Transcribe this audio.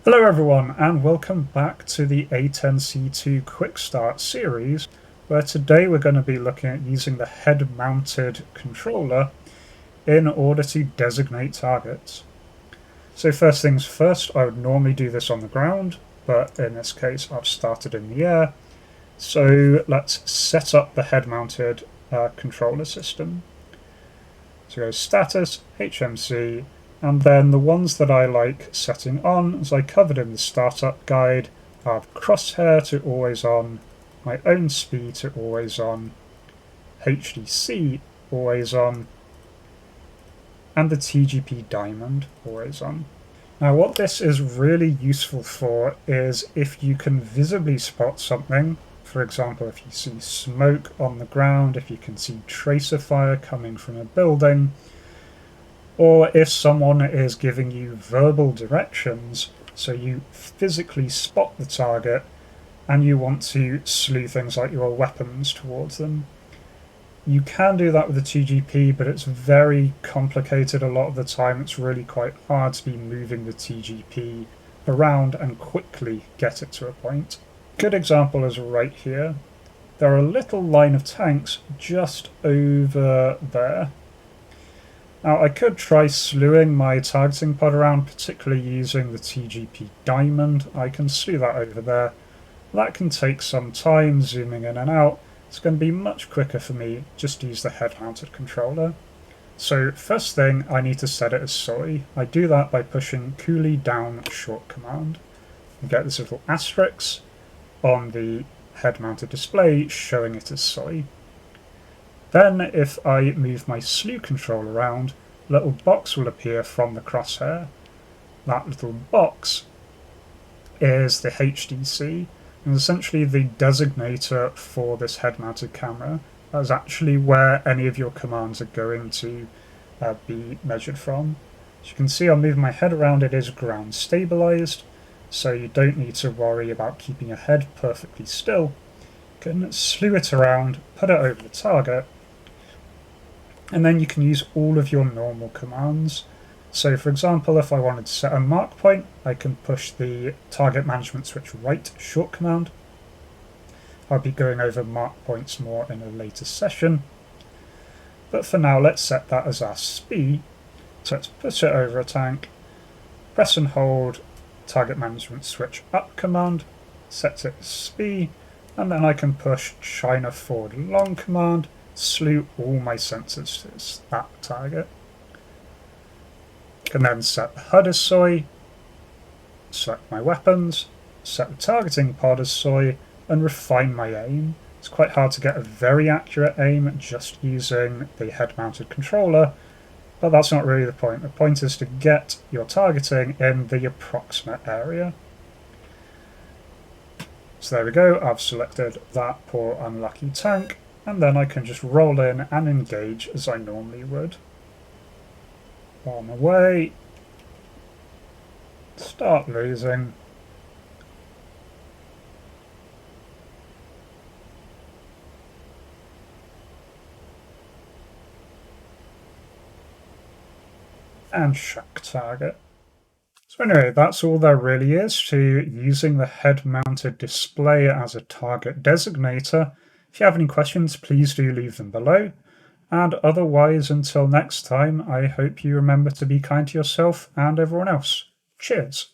Hello everyone, and welcome back to the A10-CII Quick Start series, where today we're going to be looking at using the head-mounted controller in order to designate targets. So first things first, I would normally do this on the ground, but in this case I've started in the air. So let's set up the head-mounted controller system. So go status, HMC, and then the ones that I like setting on, as I covered in the startup guide, have crosshair to always on, my own speed to always on, HDC always on, and the TGP diamond always on. Now what this is really useful for is if you can visibly spot something, for example if you see smoke on the ground, if you can see tracer fire coming from a building, or if someone is giving you verbal directions, so you physically spot the target and you want to slew things like your weapons towards them. You can do that with the TGP, but it's very complicated a lot of the time. It's really quite hard to be moving the TGP around and quickly get it to a point. Good example is right here. There are a little line of tanks just over there. Now I could try slewing my targeting pod around, particularly using the TGP diamond. I can slew that over there. That can take some time zooming in and out. It's going to be much quicker for me just to use the head-mounted controller. So first thing, I need to set it as SOI. I do that by pushing coolie down short command. You get this little asterisk on the head-mounted display showing it as SOI. Then if I move my slew control around, a little box will appear from the crosshair. That little box is the HDC, and essentially the designator for this head-mounted camera. That's actually where any of your commands are going to be measured from. As you can see, I'm moving my head around, it is ground stabilized, so you don't need to worry about keeping your head perfectly still. You can slew it around, put it over the target, and then you can use all of your normal commands. So for example, if I wanted to set a mark point, I can push the target management switch right short command. I'll be going over mark points more in a later session. But for now, let's set that as our SPI. So let's push it over a tank, press and hold target management switch up command, sets it as SPI, and then I can push China forward long command, slew all my sensors to that target. Can then set the HUD as SOI, select my weapons, set the targeting pod as SOI, and refine my aim. It's quite hard to get a very accurate aim just using the head-mounted controller, but that's not really the point. The point is to get your targeting in the approximate area. So there we go, I've selected that poor unlucky tank, and then I can just roll in and engage as I normally would. Bomb away, start losing, and shock target. So anyway, that's all there really is to using the head-mounted display as a target designator. If you have any questions, please do leave them below. And otherwise, until next time, I hope you remember to be kind to yourself and everyone else. Cheers!